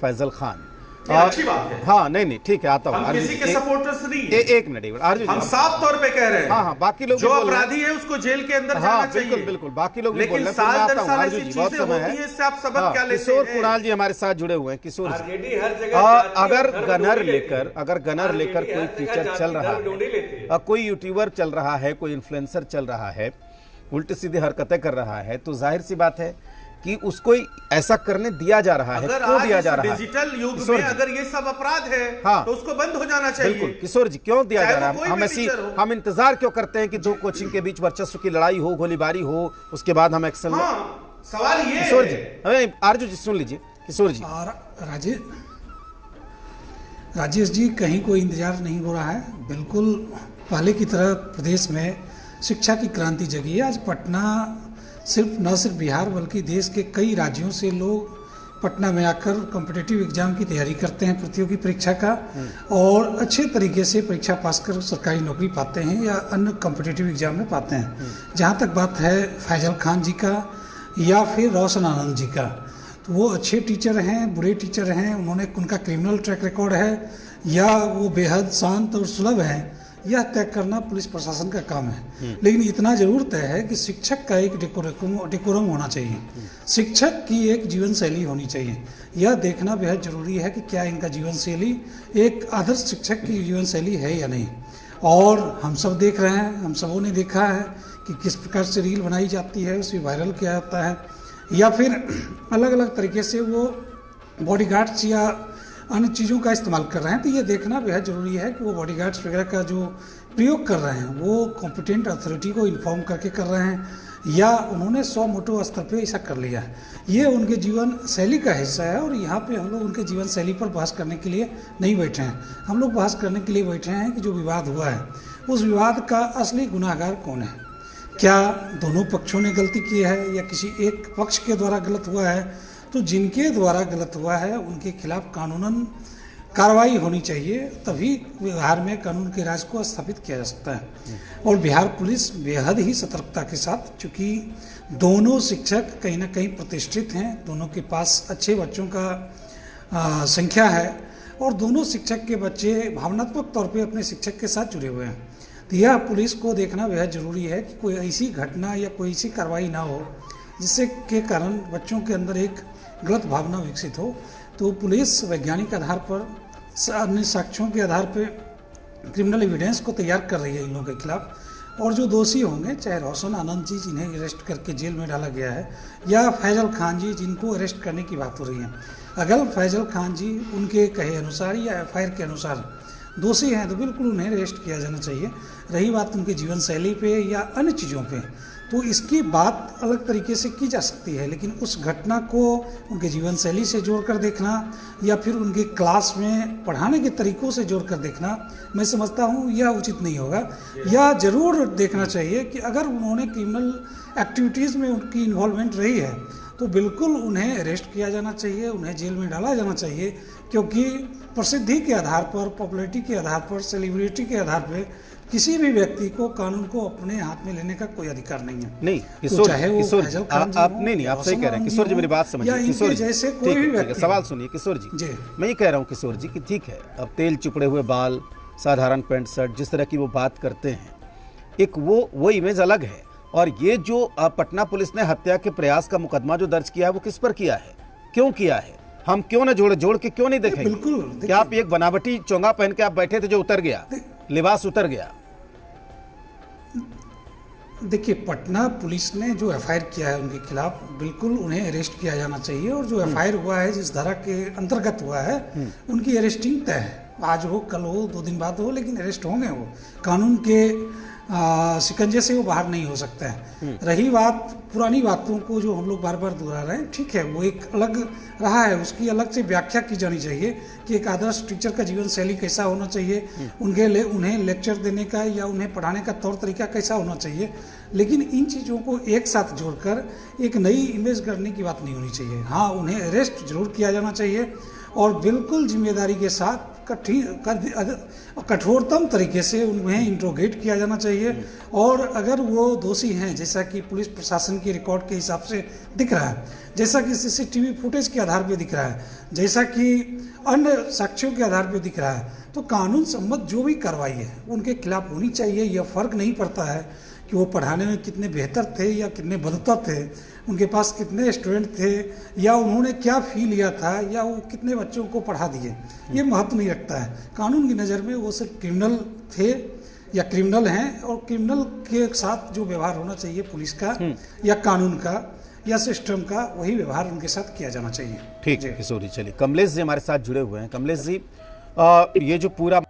फैजल खान। अच्छी बात है। हाँ नहीं ठीक है, आता हूँ। हम किसी के सपोर्टर्स नहीं एक मिनट अर्जुन, हम साफ तौर पे कह रहे हैं। हाँ बाकी लोग जो अपराधी है उसको जेल के अंदर जाना चाहिए। बिल्कुल बाकी लोग लेकिन साल दर साल ऐसी चीजें होती है, इससे आप सबक क्या लेते हैं? किशोर कुणाल जी हमारे साथ जुड़े हुए हैं। किशोर जी, अगर गनर लेकर कोई टीचर चल रहा है, कोई यूट्यूबर चल रहा है, कोई इन्फ्लुएंसर चल रहा है, उल्टी सीधी हरकतें कर रहा है, तो जाहिर सी बात है कि उसको ऐसा करने दिया जा रहा है। क्यों दिया जा रहा है? डिजिटल युग में अगर ये सब अपराध है, हाँ, तो उसको बंद हो जाना चाहिए। बिल्कुल किशोर जी, क्यों दिया जा रहा है? हम इंतजार क्यों करते हैं कि दो कोचिंग के बीच वर्चस्व की लड़ाई हो, गोलीबारी हो, उसके बाद हम एक्शन लें? सवाल ये किशोर जी, हमें अर्जुन जी सुन लीजिए। किशोर जी और राजेश जी, कहीं कोई इंतजार नहीं हो रहा है। बिल्कुल पहले की तरह प्रदेश में शिक्षा की क्रांति जगी है। आज पटना न सिर्फ बिहार बल्कि देश के कई राज्यों से लोग पटना में आकर कॉम्पिटिटिव एग्जाम की तैयारी करते हैं, प्रतियोगी परीक्षा का, और अच्छे तरीके से परीक्षा पास कर सरकारी नौकरी पाते हैं या अन्य कॉम्पिटिटिव एग्जाम में पाते हैं। जहाँ तक बात है फैजल खान जी का या फिर रोशन आनंद जी का, तो वो अच्छे टीचर हैं, बुरे टीचर हैं, उनका क्रिमिनल ट्रैक रिकॉर्ड है या वो बेहद शांत और सुलभ हैं, यह तय करना पुलिस प्रशासन का काम है। लेकिन इतना जरूर तय है कि शिक्षक का एक डेकोरम होना चाहिए, शिक्षक की एक जीवन शैली होनी चाहिए। यह देखना बेहद जरूरी है कि क्या इनका जीवन शैली एक आदर्श शिक्षक की जीवन शैली है या नहीं। और हम सब देख रहे हैं, हम सबों ने देखा है कि किस प्रकार से रील बनाई जाती है, उसे वायरल किया जाता है, या फिर अलग अलग तरीके से वो बॉडीगार्ड्स या अन्य चीज़ों का इस्तेमाल कर रहे हैं। तो ये देखना बेहद ज़रूरी है कि वो बॉडीगार्ड्स वगैरह का जो प्रयोग कर रहे हैं वो कॉम्पिटेंट अथॉरिटी को इन्फॉर्म करके कर रहे हैं या उन्होंने सौ मोटो स्तर पे ऐसा कर लिया है। ये उनके जीवन शैली का हिस्सा है और यहाँ पे हम लोग उनके जीवन शैली पर बहस करने के लिए नहीं बैठे हैं। हम लोग बहस करने के लिए बैठे हैं कि जो विवाद हुआ है उस विवाद का असली गुनाहगार कौन है। क्या दोनों पक्षों ने गलती की है या किसी एक पक्ष के द्वारा गलत हुआ है? तो जिनके द्वारा गलत हुआ है उनके खिलाफ कानूनन कार्रवाई होनी चाहिए, तभी बिहार में कानून के राज को स्थापित किया जा सकता है। और बिहार पुलिस बेहद ही सतर्कता के साथ, चूँकि दोनों शिक्षक कहीं ना कहीं प्रतिष्ठित हैं, दोनों के पास अच्छे बच्चों का संख्या है और दोनों शिक्षक के बच्चे भावनात्मक तौर पे अपने शिक्षक के साथ जुड़े हुए हैं। तो यह पुलिस को देखना बेहद ज़रूरी है कि कोई ऐसी घटना या कोई ऐसी कार्रवाई ना हो जिससे के कारण बच्चों के अंदर एक गलत भावना विकसित हो। तो पुलिस वैज्ञानिक आधार पर, अन्य साक्ष्यों के आधार पर क्रिमिनल एविडेंस को तैयार कर रही है इन लोगों के खिलाफ, और जो दोषी होंगे, चाहे रोशन आनंद जी जिन्हें अरेस्ट करके जेल में डाला गया है या फैजल खान जी जिनको अरेस्ट करने की बात हो रही है, अगर फैजल खान जी उनके कहे अनुसार या FIR के अनुसार दोषी हैं तो बिल्कुल उन्हें अरेस्ट किया जाना चाहिए। रही बात उनके जीवन शैली पे या अन्य चीज़ों पे, तो इसकी बात अलग तरीके से की जा सकती है, लेकिन उस घटना को उनके जीवन शैली से जोड़कर देखना या फिर उनके क्लास में पढ़ाने के तरीकों से जोड़कर देखना, मैं समझता हूँ यह उचित नहीं होगा। यह जरूर देखना चाहिए कि अगर उन्होंने क्रिमिनल एक्टिविटीज़ में उनकी इन्वॉल्वमेंट रही है तो बिल्कुल उन्हें अरेस्ट किया जाना चाहिए, उन्हें जेल में डाला जाना चाहिए, क्योंकि प्रसिद्धि के आधार पर, पॉपुलैरिटी के आधार पर, सेलिब्रिटी के आधार पर किसी भी व्यक्ति को कानून को अपने हाथ में लेने का कोई अधिकार नहीं है। नहीं किशोर, तो चाहे वो किशोर आप नहीं आप सही कह रहे हैं किशोर जी, मेरी बात समझिए किशोर जी, जैसे कोई भी व्यक्ति। सवाल सुनिए किशोर जी, मैं ये कह रहा हूँ किशोर जी कि ठीक है, अब तेल चुपड़े हुए बाल, साधारण पैंट शर्ट, जिस तरह की वो बात करते हैं, एक वो इमेज अलग है। और ये जो पटना पुलिस ने हत्या के प्रयास का मुकदमा जो दर्ज किया है वो किस पर किया है, क्यों किया है? हम क्यों ना जोड़ के क्यों नहीं देखेंगे? बिल्कुल, क्या आप एक बनावटी चोंगा पहन के आप बैठे थे जो उतर गया, लिबास उतर गया? देखिए, पटना पुलिस ने जो FIR किया है उनके खिलाफ, बिल्कुल उन्हें अरेस्ट किया जाना चाहिए। और जो FIR हुआ है, जिस धारा के अंतर्गत हुआ है, उनकी अरेस्टिंग तय है। आज हो, कल हो, 2 दिन बाद हो, लेकिन अरेस्ट होंगे वो। कानून के शिकंजे से वो बाहर नहीं हो सकता है। रही बात पुरानी बातों को जो हम लोग बार बार दोहरा रहे हैं, ठीक है, वो एक अलग रहा है, उसकी अलग से व्याख्या की जानी चाहिए कि एक आदर्श टीचर का जीवन शैली कैसा होना चाहिए, उन्हें लेक्चर देने का या उन्हें पढ़ाने का तौर तरीका कैसा होना चाहिए। लेकिन इन चीज़ों को एक साथ जोड़कर एक नई इमेज करने की बात नहीं होनी चाहिए। हाँ, उन्हें अरेस्ट जरूर किया जाना चाहिए और बिल्कुल जिम्मेदारी के साथ कठोरतम तरीके से उन्हें इंट्रोगेट किया जाना चाहिए। और अगर वो दोषी हैं, जैसा कि पुलिस प्रशासन के रिकॉर्ड के हिसाब से दिख रहा है, जैसा कि सीसीटीवी फुटेज के आधार पर दिख रहा है, जैसा कि अन्य साक्ष्यों के आधार पर दिख रहा है, तो कानून सम्मत जो भी कार्रवाई है उनके खिलाफ होनी चाहिए। यह फर्क नहीं पड़ता है कि वो पढ़ाने में कितने बेहतर थे या कितने बदतर थे, उनके पास कितने स्टूडेंट थे, या उन्होंने क्या फी लिया था, या वो कितने बच्चों को पढ़ा दिए, ये महत्व नहीं रखता है। कानून की नज़र में वो सिर्फ क्रिमिनल थे या क्रिमिनल हैं, और क्रिमिनल के साथ जो व्यवहार होना चाहिए पुलिस का या कानून का या सिस्टम का, वही व्यवहार उनके साथ किया जाना चाहिए। ठीक है किशोर जी। चलिए कमलेश जी हमारे साथ जुड़े हुए हैं। कमलेश जी, ये जो पूरा